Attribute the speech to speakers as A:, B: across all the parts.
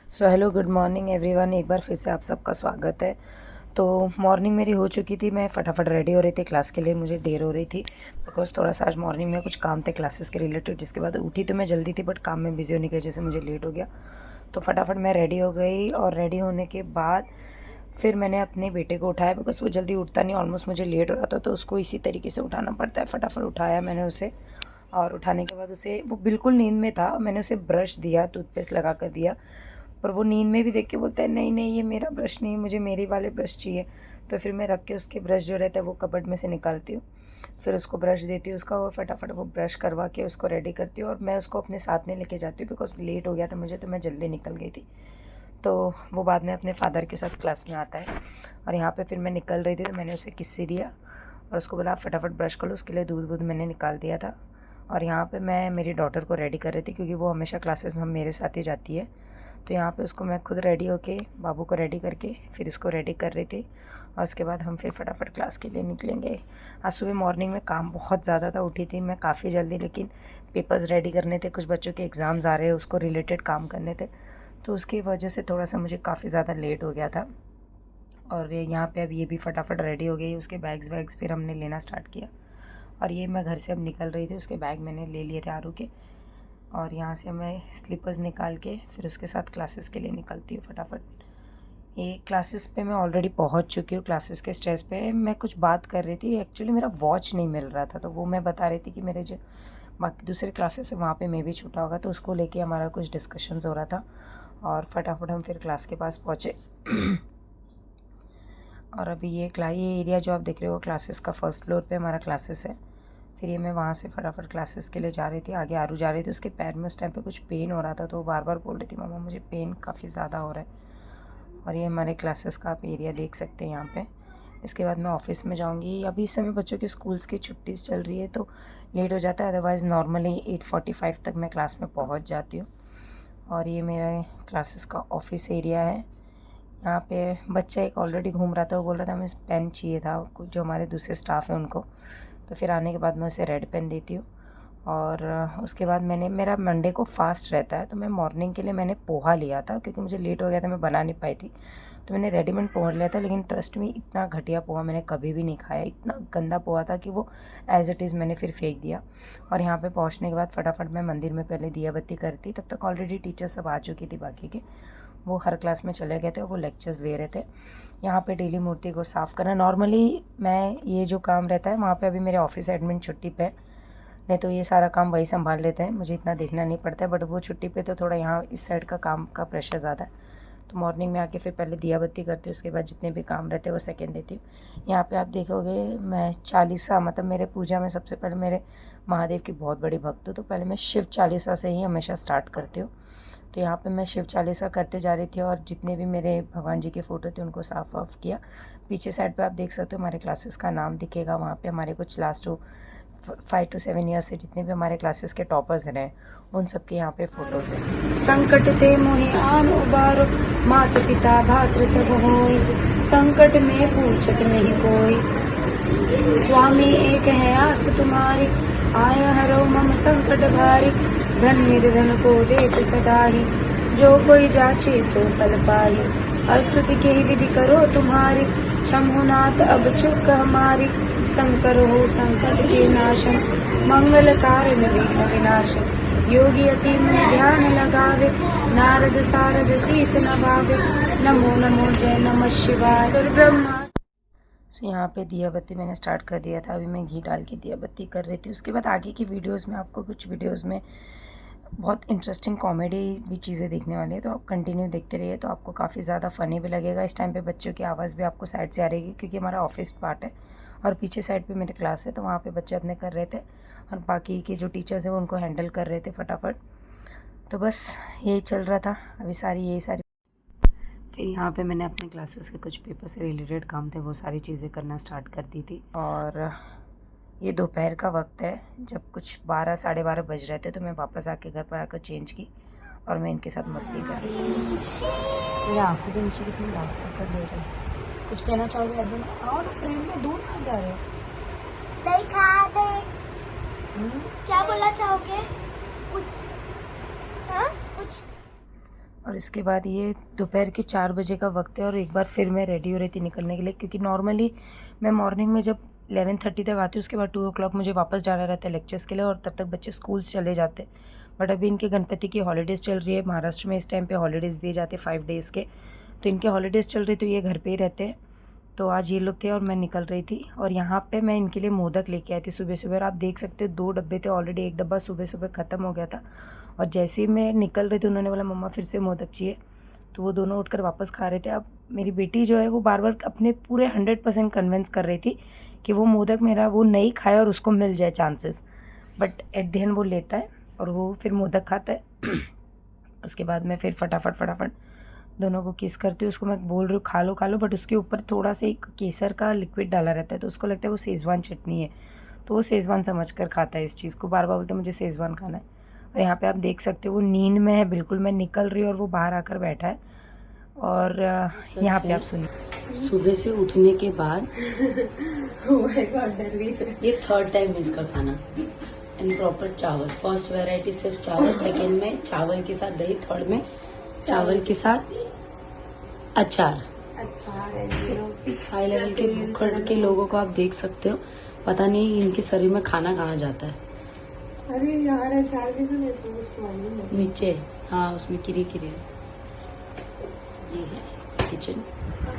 A: So hello good morning everyone. एक बार फिर से आप सबका स्वागत है। तो मॉर्निंग मेरी हो चुकी थी, मैं फटाफट रेडी हो रही थी क्लास के लिए। मुझे देर हो रही थी बिकॉज थोड़ा सा आज मॉर्निंग में कुछ काम थे क्लासेस के रिलेटेड, जिसके बाद उठी तो मैं जल्दी थी बट काम में बिजी होने की वजह से मुझे लेट हो गया। तो फटाफट मैं रेडी हो गई और रेडी होने के बाद फिर मैंने अपने बेटे को उठाया बिकॉज वो जल्दी उठता नहीं, ऑलमोस्ट मुझे लेट हो रहा था तो उसको इसी तरीके से उठाना पड़ता है। फटाफट उठाया मैंने उसे और उठाने के बाद उसे, वो बिल्कुल नींद में था, मैंने उसे ब्रश दिया, टूथपेस्ट लगा कर दिया, पर वो नींद में भी देख के बोलता है नहीं नहीं ये मेरा ब्रश नहीं, मुझे मेरे वाले ब्रश चाहिए। तो फिर मैं रख के उसके ब्रश जो रहता है वो कबर्ड में से निकालती हूँ, फिर उसको ब्रश देती हूँ उसका, वो फटाफट वो ब्रश करवा के उसको रेडी करती हूँ और मैं उसको अपने साथ में लेके जाती हूँ बिकॉज लेट हो गया था मुझे, तो मैं जल्दी निकल गई थी। तो वो बाद में अपने फादर के साथ क्लास में आता है और यहाँ पे फिर मैं निकल रही थी तो मैंने उसे किस्से दिया और उसको बोला फटाफट ब्रश कर लो, उसके लिए दूध वूध मैंने निकाल दिया था। और यहाँ पे मैं मेरी डॉटर को रेडी कर रही थी क्योंकि वो हमेशा क्लासेस में मेरे साथ ही जाती है। तो यहाँ पे उसको मैं खुद रेडी होके बाबू को रेडी करके फिर इसको रेडी कर रही थी और उसके बाद हम फिर फटाफट क्लास के लिए निकलेंगे। आज सुबह मॉर्निंग में काम बहुत ज़्यादा था, उठी थी मैं काफ़ी जल्दी, लेकिन पेपर्स रेडी करने थे, कुछ बच्चों के एग्ज़ाम्स आ रहे हैं उसको रिलेटेड काम करने थे, तो उसकी वजह से थोड़ा सा मुझे काफ़ी ज़्यादा लेट हो गया था। और यहाँ पे अब ये भी फटाफट रेडी हो गई, उसके बैग्स वैग्स फिर हमने लेना स्टार्ट किया। और ये मैं घर से अब निकल रही थी, उसके बैग मैंने ले लिए थे आरू के, और यहाँ से मैं स्लीपर्स निकाल के फिर उसके साथ क्लासेस के लिए निकलती हूँ फटाफट। ये क्लासेस पे मैं ऑलरेडी पहुँच चुकी हूँ, क्लासेस के स्टेज पे मैं कुछ बात कर रही थी, एक्चुअली मेरा वॉच नहीं मिल रहा था तो वो मैं बता रही थी कि मेरे जो बाकी दूसरे क्लासेस है वहाँ पे मे भी छूटा होगा, तो उसको लेके हमारा कुछ डिस्कशंस हो रहा था और फटाफट हम फिर क्लास के पास पहुँचे। और अभी ये एरिया जो आप देख रहे हो क्लासेस का, फर्स्ट फ्लोर पे हमारा क्लासेस है। फिर ये मैं वहाँ से फटाफट क्लासेस के लिए जा रही थी, आगे आरू जा रही थी, उसके पैर में उस टाइम पे कुछ पेन हो रहा था तो वो बार बार बोल रही थी मामा मुझे पेन काफ़ी ज़्यादा हो रहा है। और ये हमारे क्लासेस का आप एरिया देख सकते हैं यहाँ पे। इसके बाद मैं ऑफिस में जाऊँगी। अभी इस समय बच्चों के स्कूल्स की छुट्टी चल रही है तो लेट हो जाता है, अदरवाइज़ नॉर्मली 8:45 तक मैं क्लास में पहुँच जाती हूँ। और ये मेरा क्लासेस का ऑफिस एरिया है। यहाँ पे बच्चा एक ऑलरेडी घूम रहा था, वो बोल रहा था हमें पेन चाहिए था, जो हमारे दूसरे स्टाफ हैं उनको। तो फिर आने के बाद मैं उसे रेड पेन देती हूँ। और उसके बाद मेरा मंडे को फास्ट रहता है तो मैं मॉर्निंग के लिए मैंने पोहा लिया था क्योंकि मुझे लेट हो गया था, मैं बना नहीं पाई थी, तो मैंने रेडीमेड पोहा लिया था। लेकिन ट्रस्ट में इतना घटिया पोहा मैंने कभी भी नहीं खाया, इतना गंदा पोहा था कि वो एज़ इट इज़ मैंने फिर फेंक दिया। और यहाँ पे पहुँचने के बाद फटाफट मैं मंदिर में पहले दिया बत्ती करती, तब तक ऑलरेडी टीचर सब आ चुकी थी बाकी के, वो हर क्लास में चले गए थे, वो लेक्चर्स ले रहे थे। यहाँ पे डेली मूर्ति को साफ़ करना, नॉर्मली मैं ये जो काम रहता है वहाँ पे अभी मेरे ऑफिस एडमिन छुट्टी पे, नहीं तो ये सारा काम वही संभाल लेते हैं, मुझे इतना देखना नहीं पड़ता है, बट वो छुट्टी पे तो थोड़ा यहाँ इस साइड का काम का प्रेशर ज़्यादा है। तो मॉर्निंग में आके फिर पहले दिया बत्ती करती हूँ, उसके बाद जितने भी काम रहते हैं वो सेकेंड देती हूँ। यहाँ पे आप देखोगे मैं चालीसा, मतलब मेरे पूजा में सबसे पहले मेरे महादेव की बहुत बड़ी भक्त हूँ, तो पहले मैं शिव चालीसा से ही हमेशा स्टार्ट करती हूँ। तो यहाँ पे मैं शिव चालीसा करते जा रही थी और जितने भी मेरे भगवान जी के फ़ोटो थे उनको साफ़ वाफ़ किया। पीछे साइड पे आप देख सकते हो हमारे क्लासेस का नाम दिखेगा, वहाँ पे हमारे कुछ लास्ट 5 to 7 ईयर्स से जितने भी हमारे क्लासेस के टॉपर्स रहे उन सब के यहाँ पे फ़ोटोज़ हैं।
B: संकट ते मोहि आन उबारो, माता पिता भातृ सब होय, संकट में पूछत नहीं कोई। स्वामी एक है आस तुम्हारी, आय हरो मम संकट भारी। धन निर्धन को देत सदाहि, जो कोई जाचे सो पल पाहि। स्तुति के ही विधि करो तुम्हारी, क्षमु नाथ अब चुप हमारी। शंकर हो संकट के नाशन, मंगल कारण विघ्न विनाशन। योगी अति में ध्यान लगावे, नारद सारद शीस नवावे। नमो नमो जय नमः शिवाय ब्रह्मा।
A: सो यहाँ पे दिया बत्ती मैंने स्टार्ट कर दिया था, अभी मैं घी डाल के दिया बत्ती कर रही थी। उसके बाद आगे की वीडियोस में आपको कुछ वीडियोस में बहुत इंटरेस्टिंग कॉमेडी भी चीज़ें देखने वाली है, तो आप कंटिन्यू देखते रहिए, तो आपको काफ़ी ज़्यादा फ़नी भी लगेगा। इस टाइम पे बच्चों की आवाज़ भी आपको साइड से आ रही है क्योंकि हमारा ऑफिस पार्ट है और पीछे साइड पे मेरे क्लास है, तो वहाँ पे बच्चे अपने कर रहे थे और बाकी के जो टीचर्स हैं वो उनको हैंडल कर रहे थे फटाफट। तो बस यही चल रहा था अभी यही सारी। फिर यहाँ पे मैंने अपने क्लासेस के कुछ पेपर से रिलेटेड काम थे वो सारी चीज़ें करना स्टार्ट कर दी थी। और ये दोपहर का वक्त है, जब कुछ 12 साढ़े 12 बज रहे थे तो मैं वापस आके घर पर आकर चेंज की और मैं इनके साथ मस्ती कर रही थी। मेरी आंखों के नीचे कितनी डार्क सर्कल दे रहे हैं। कुछ कहना चाहोगे अर्जुन? आओ ना फ्रेंड में, दूर कहाँ जा रहे हो?
C: नहीं खा दे। क्या बोलना चाहोगे? कुछ हाँ? कुछ
A: और इसके बाद ये दोपहर के 4 बजे का वक्त है और एक बार फिर मैं रेडी हो रही थी निकलने के लिए, क्योंकि नॉर्मली मैं मॉर्निंग में जब 11:30 तक आती हूँ, उसके बाद 2 o'clock मुझे वापस जाना रहता है लेक्चर्स के लिए, और तब तक बच्चे स्कूल चले जाते हैं। बट अभी इनके गणपति की हॉलीडेज़ चल रही है, महाराष्ट्र में इस टाइम पे हॉलीडेज़ दिए जाते हैं 5 डेज़ के, तो इनके हॉलीडेज़ चल रही, तो ये घर पे ही रहते हैं। तो आज ये लोग थे और मैं निकल रही थी, और यहाँ पे मैं इनके लिए मोदक लेके आई थी सुबह-सुबह, और आप देख सकते हो 2 डब्बे थे ऑलरेडी, 1 डब्बा सुबह-सुबह ख़त्म हो गया था। और जैसे ही मैं निकल रही थी, उन्होंने बोला मम्मा फिर से मोदक चाहिए, तो वो दोनों उठकर वापस खा रहे थे। अब मेरी बेटी जो है वो बार-बार अपने पूरे 100% कन्विंस कर रही थी कि वो मोदक मेरा वो नहीं खाए और उसको मिल जाए chances, but at the end वो लेता है और वो फिर मोदक खाता है। उसके बाद मैं फिर फटाफट दोनों को किस करती हूँ, उसको मैं बोल रही हूँ खा लो, बट उसके ऊपर थोड़ा सा एक केसर का लिक्विड डाला रहता है, तो उसको लगता है वो शेज़वान चटनी है, तो वो शेज़वान समझ कर खाता है इस चीज़ को, बार-बार बोलता है मुझे शेज़वान खाना है। और यहाँ पे आप देख सकते हो वो नींद में है बिल्कुल, मैं निकल रही हूँ और वो बाहर आकर बैठा है। और यहाँ पे आप सुनिए,
D: सुबह से उठने के बाद ये थर्ड टाइम है इसका खाना, एंड प्रॉपर चावल। फर्स्ट वैरायटी सिर्फ चावल, सेकंड में चावल के साथ दही, थर्ड में चावल के साथ अचार। हाई लेवल के भूखड़ के लोगों को आप देख सकते हो, पता नहीं इनके शरीर में खाना कहाँ जाता है।
B: अरे यार अचार भी तो उसको मालूम है।
D: नीचे हाँ उसमें किरी किरी है। ये है किचन।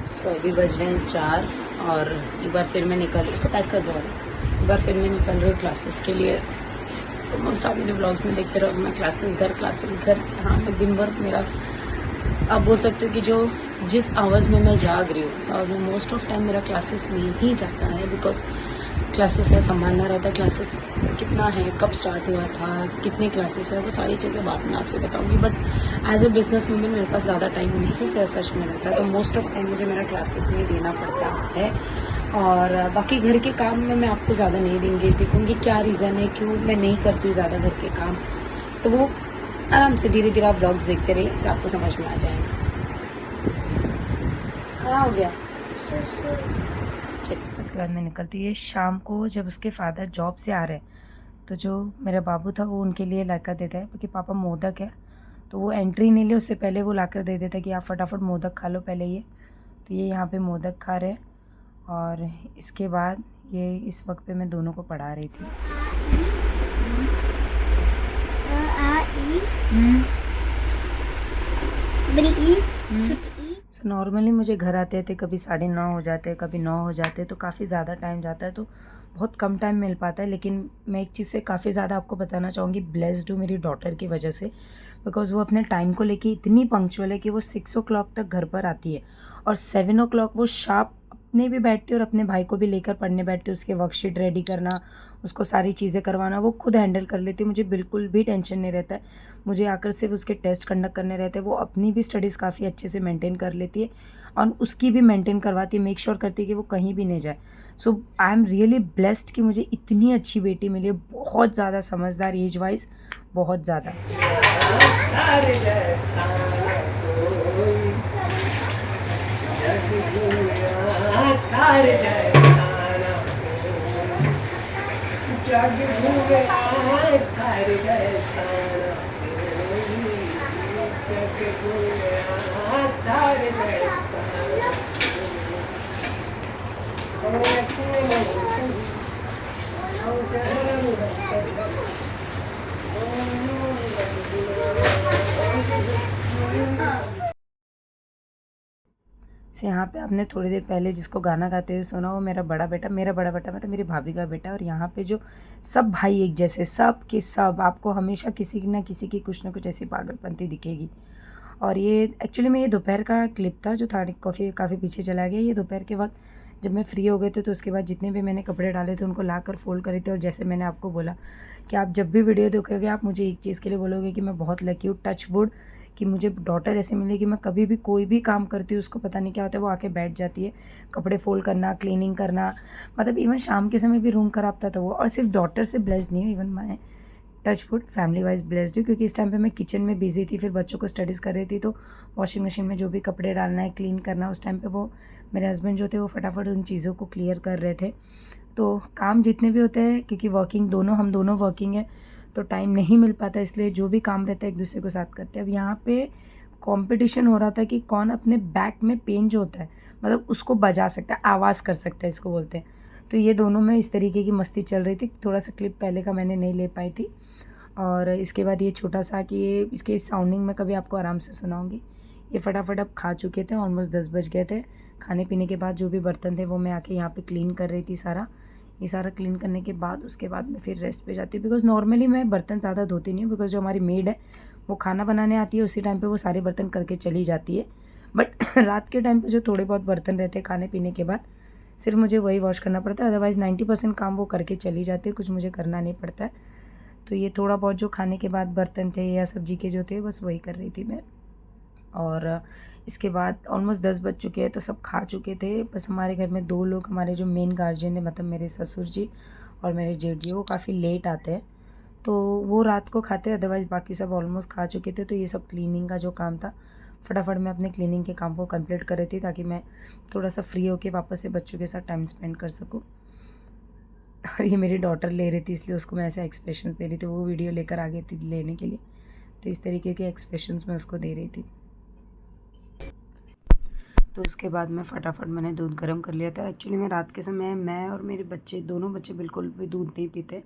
D: सो अभी बज रहे हैं 4 और एक बार फिर मैं निकल, इसको पैक कर दो, एक बार फिर मैं निकल रही हूँ क्लासेस के लिए। तो मोस्ट आप मेरे ब्लॉग्स में देखते रहो, मैं क्लासेस घर। हाँ मैं दिन भर मेरा, आप बोल सकते हो कि जो जिस आवर्स में मैं जाग रही हूँ उस आवर्स में मोस्ट ऑफ टाइम मेरा क्लासेस में ही जाता है, बिकॉज क्लासेस है, संभालना रहता है, क्लासेस कितना है, कब स्टार्ट हुआ था, कितने क्लासेस है, वो सारी चीज़ें बाद में आपसे बताऊंगी। But as a business woman मेरे पास ज़्यादा टाइम नहीं सच में रहता है, तो मोस्ट ऑफ टाइम मुझे मेरा क्लासेस में ही देना पड़ता है। और बाकी घर के काम में मैं आपको ज़्यादा नहीं एंगेज दिखूंगी, क्या रीज़न है क्यों मैं नहीं करती हूँ ज़्यादा घर के काम, तो वो आराम से धीरे धीरे आप ब्लॉग्स देखते रहिए, फिर आपको समझ में आ जाएगा। कहाँ हो गया?
A: उसके बाद मैं निकलती है। शाम को जब उसके फादर जॉब से आ रहे हैं, तो जो मेरा बाबू था वो उनके लिए लाकर देता है, क्योंकि पापा मोदक है, तो वो एंट्री नहीं ले उससे पहले वो लाकर दे देता है कि आप फटाफट मोदक खा लो पहले ये। तो ये यहाँ पे मोदक खा रहे हैं, और इसके बाद ये इस वक्त पे मैं दोनों को पढ़ा रही थी। सो नॉर्मली मुझे घर आते आते कभी 9:30 हो जाते हैं, कभी 9 हो जाते हैं, तो काफ़ी ज़्यादा टाइम जाता है, तो बहुत कम टाइम मिल पाता है। लेकिन मैं एक चीज़ से काफ़ी ज़्यादा आपको बताना चाहूँगी, ब्लेस्ड हूँ मेरी डॉटर की वजह से, बिकॉज़ वो अपने टाइम को लेके इतनी पंक्चुअल है कि वो 6 o'clock तक घर पर आती है, और 7 o'clock वो शार्प अपने भी बैठती है और अपने भाई को भी लेकर पढ़ने बैठती है। उसके वर्कशीट रेडी करना, उसको सारी चीज़ें करवाना, वो खुद हैंडल कर लेती है, मुझे बिल्कुल भी टेंशन नहीं रहता है। मुझे आकर सिर्फ उसके टेस्ट कंडक्ट करने रहते हैं। वो अपनी भी स्टडीज़ काफ़ी अच्छे से मेंटेन कर लेती है, और उसकी भी मेंटेन करवाती है, मेक श्योर करती है कि वो कहीं भी नहीं जाए। सो आई एम रियली ब्लेस्ड कि मुझे इतनी अच्छी बेटी मिली है, बहुत ज़्यादा समझदार, एज वाइज बहुत ज़्यादा। से यहाँ पे आपने थोड़ी देर पहले जिसको गाना गाते हुए सुना, वो मेरा बड़ा बेटा मतलब मेरी भाभी का बेटा। और यहाँ पे जो सब भाई एक जैसे, सब के सब, आपको हमेशा किसी ना किसी की कुछ ना कुछ ऐसी पागलपंती दिखेगी। और ये एक्चुअली में ये दोपहर का क्लिप था जो था, काफ़ी पीछे चला गया। ये दोपहर के वक्त जब मैं फ्री हो गई थी, तो उसके बाद जितने भी मैंने कपड़े डाले थे उनको लाकर फोल्ड करे थे। और जैसे मैंने आपको बोला कि आप जब भी वीडियो देखोगे, आप मुझे एक चीज़ के लिए बोलोगे कि मैं बहुत लकी हूँ, टच वुड, कि मुझे डॉटर ऐसे मिली कि मैं कभी भी कोई भी काम करती हूँ, उसको पता नहीं क्या होता है, वो आके बैठ जाती है। कपड़े फोल्ड करना, क्लीनिंग करना, मतलब इवन शाम के समय भी रूम खराब था तो वो। और सिर्फ डॉटर से ब्लेस्ड नहीं हूँ, इवन मैं touch wood family wise blessed हूँ, क्योंकि इस टाइम पे मैं किचन में बिजी थी, फिर बच्चों को स्टडीज़ कर रही थी, तो वॉशिंग मशीन में जो भी कपड़े डालना है, क्लीन करना, उस टाइम पे वो मेरे हस्बैंड जो थे वो फटाफट उन चीज़ों को क्लियर कर रहे थे। तो काम जितने भी होते हैं, क्योंकि हम दोनों वर्किंग है, तो टाइम नहीं मिल पाता, इसलिए जो भी काम रहता है एक दूसरे को साथ करते हैं। अब यहाँ पे कंपटीशन हो रहा था कि कौन अपने बैक में पेन जो होता है मतलब उसको बजा सकता है, आवाज़ कर सकता है इसको बोलते हैं। तो ये दोनों में इस तरीके की मस्ती चल रही थी। थोड़ा सा क्लिप पहले का मैंने नहीं ले पाई थी। और इसके बाद ये छोटा सा कि ये इसके साउंडिंग में कभी आपको आराम से सुनाऊंगी। ये फटाफट अब खा चुके थे, ऑलमोस्ट 10 बज गए थे। खाने पीने के बाद जो भी बर्तन थे वो मैं आके यहाँ पे क्लीन कर रही थी सारा। ये सारा क्लीन करने के बाद उसके बाद मैं फिर रेस्ट पे जाती हूँ, बिकॉज़ नॉर्मली मैं बर्तन ज़्यादा धोती नहीं हूँ, बिकॉज़ जो हमारी मेड है वो खाना बनाने आती है, उसी टाइम पे वो सारे बर्तन करके चली जाती है। बट रात के टाइम पे जो थोड़े बहुत बर्तन रहते हैं खाने पीने के बाद सिर्फ मुझे वही वॉश करना पड़ता है, अदरवाइज़ 90% काम वो करके चली जाती है, कुछ मुझे करना नहीं पड़ता है। तो ये थोड़ा बहुत जो खाने के बाद बर्तन थे या सब्जी के जो थे बस वही कर रही थी मैं। और इसके बाद ऑलमोस्ट 10 बज चुके हैं, तो सब खा चुके थे। बस हमारे घर में 2 लोग, हमारे जो मेन गार्जियन है मतलब मेरे ससुर जी और मेरे जेठ जी, वो काफ़ी लेट आते हैं, तो वो रात को खाते हैं, अदरवाइज़ बाकी सब ऑलमोस्ट खा चुके थे। तो ये सब क्लीनिंग का जो काम था, फटाफट मैं अपने क्लीनिंग के काम को कंप्लीट कर रही थी ताकि मैं थोड़ा सा फ्री होके वापस से बच्चों के साथ टाइम स्पेंड कर सकूँ। और ये मेरी डॉटर ले रही थी इसलिए उसको मैं ऐसे एक्सप्रेशंस दे रही थी, वो वीडियो लेकर आ गई थी लेने के लिए, तो इस तरीके के एक्सप्रेशंस मैं उसको दे रही थी। तो उसके बाद मैं फटाफट मैंने दूध गर्म कर लिया था। एक्चुअली मैं रात के समय, मैं और मेरे बच्चे, दोनों बच्चे बिल्कुल भी दूध नहीं पीते,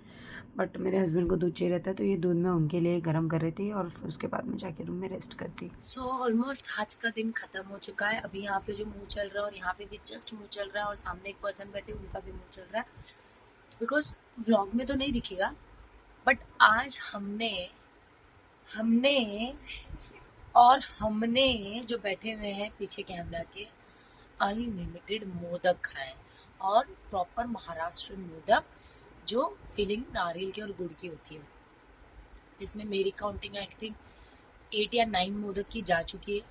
A: बट मेरे हस्बैंड को दूध चाहिए रहता है, तो ये दूध मैं उनके लिए गर्म कर रही थी और फिर उसके बाद मैं जाके रूम में रेस्ट करती।
D: सो ऑलमोस्ट आज का दिन खत्म हो चुका है। अभी यहाँ पे जो मुंह चल रहा है और यहाँ पे भी जस्ट मुंह चल रहा है और सामने एक पर्सन बैठे उनका भी मुंह चल रहा है, बिकॉज व्लॉग में तो नहीं दिखेगा, बट आज हमने जो बैठे हुए हैं पीछे कैमरा के, अनलिमिटेड मोदक खाए, और प्रॉपर महाराष्ट्र मोदक जो फीलिंग नारियल की और गुड़ की होती है, जिसमें मेरी काउंटिंग आई थिंक 8 या 9 मोदक की जा चुकी है,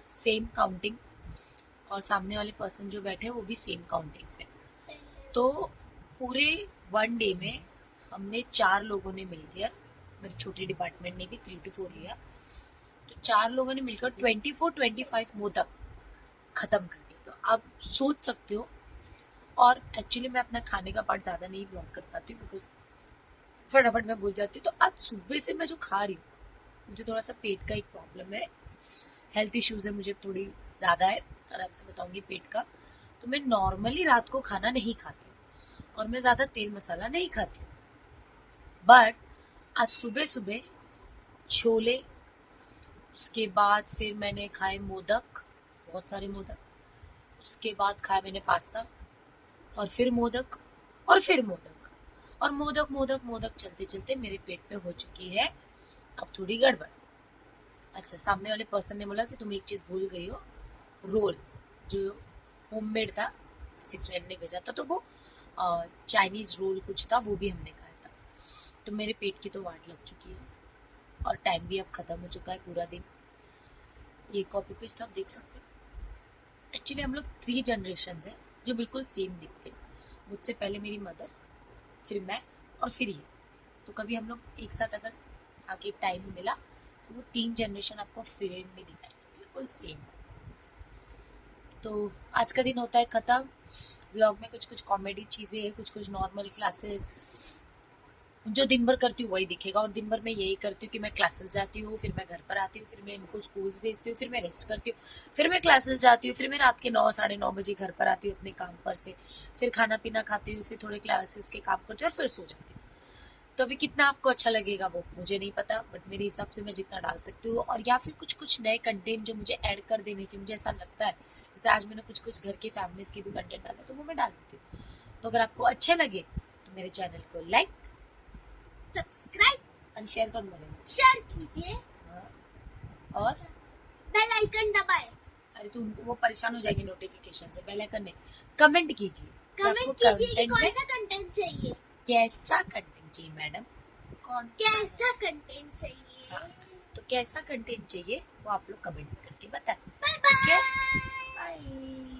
D: सेम काउंटिंग, और सामने वाले पर्सन जो बैठे हैं वो भी सेम काउंटिंग पे। तो पूरे 1 डे में हमने 4 लोगों ने मिलकर, मेरे छोटे डिपार्टमेंट ने भी 3 to 4 लिया, तो 4 लोगों ने मिलकर 24-25 मोदक खत्म कर दिए। तो आप सोच सकते हो। और एक्चुअली मैं अपना खाने का पार्ट ज़्यादा नहीं ब्लॉग कर पाती हूँ, बिकॉज फटाफट मैं भूल जाती हूँ। तो आज सुबह से मैं जो खा रही हूँ, मुझे थोड़ा सा पेट का एक प्रॉब्लम है, हेल्थ इश्यूज है मुझे थोड़ी ज़्यादा है, आराम से बताऊंगी पेट का। तो मैं नॉर्मली रात को खाना नहीं खाती हूँ और मैं ज़्यादा तेल मसाला नहीं खाती हूँ, बट आज सुबह सुबह छोले, उसके बाद फिर मैंने खाए मोदक, बहुत सारे मोदक, उसके बाद खाया मैंने पास्ता, और फिर मोदक, और फिर मोदक, और मोदक मोदक मोदक चलते चलते मेरे पेट पे हो चुकी है अब थोड़ी गड़बड़। अच्छा, सामने वाले पर्सन ने बोला कि तुम एक चीज़ भूल गई हो, रोल जो होममेड था, किसी फ्रेंड ने भेजा था, तो वो चाइनीज़ रोल कुछ था, वो भी हमने खाया था। तो मेरे पेट की तो वाट लग चुकी है और टाइम भी अब ख़त्म हो चुका है पूरा दिन। ये कॉपी पेस्ट आप देख सकते हो। एक्चुअली हम लोग 3 जनरेशन्स हैं जो बिल्कुल सेम दिखते हैं। मुझसे पहले मेरी मदर, फिर मैं, और फिर ये। तो कभी हम लोग एक साथ अगर आगे टाइम मिला तो वो 3 जनरेशन आपको फ्रेम में दिखाएंगे, बिल्कुल सेम। तो आज का दिन होता है ख़त्म। व्लॉग में कुछ कुछ कॉमेडी चीज़ें, कुछ कुछ नॉर्मल क्लासेस, जो दिन भर करती हूँ वही दिखेगा। और दिन भर मैं यही करती हूँ कि मैं क्लासेस जाती हूँ, फिर मैं घर पर आती हूँ, फिर मैं इनको स्कूल्स भेजती हूँ, फिर मैं रेस्ट करती हूँ, फिर मैं क्लासेस जाती हूँ, फिर मैं रात के 9 साढ़े 9 बजे घर पर आती हूँ अपने काम पर से, फिर खाना पीना खाती हूँ, फिर थोड़े क्लासेस के काम करती हूँ और फिर सो जाती हूँ। तो अभी कितना आपको अच्छा लगेगा वो मुझे नहीं पता, बट मेरे हिसाब से मैं जितना डाल सकती हूँ, और या फिर कुछ कुछ नए कंटेंट जो मुझे ऐड कर देने चाहिए, मुझे ऐसा लगता है। जैसे आज मैंने कुछ कुछ घर के फैमिलीज के भी कंटेंट डाला, तो वो मैं डाल देती हूँ। तो अगर आपको अच्छे लगे तो मेरे चैनल को लाइक,
C: सब्सक्राइब
D: और शेयर कर बोलेंगे,
C: शेयर कीजिए
D: और
C: बेल आइकन दबाएं।
D: अरे तो वो परेशान हो जाएगी नोटिफिकेशन से, बेल आइकन नहीं, कमेंट कीजिए।
C: कमेंट कीजिए कि कौन सा कंटेंट चाहिए,
D: कैसा कंटेंट चाहिए मैडम,
C: कैसा कंटेंट चाहिए।
D: हाँ, तो कैसा कंटेंट चाहिए वो आप लोग कमेंट में करके बताएं।
C: Bye bye.
D: बाय।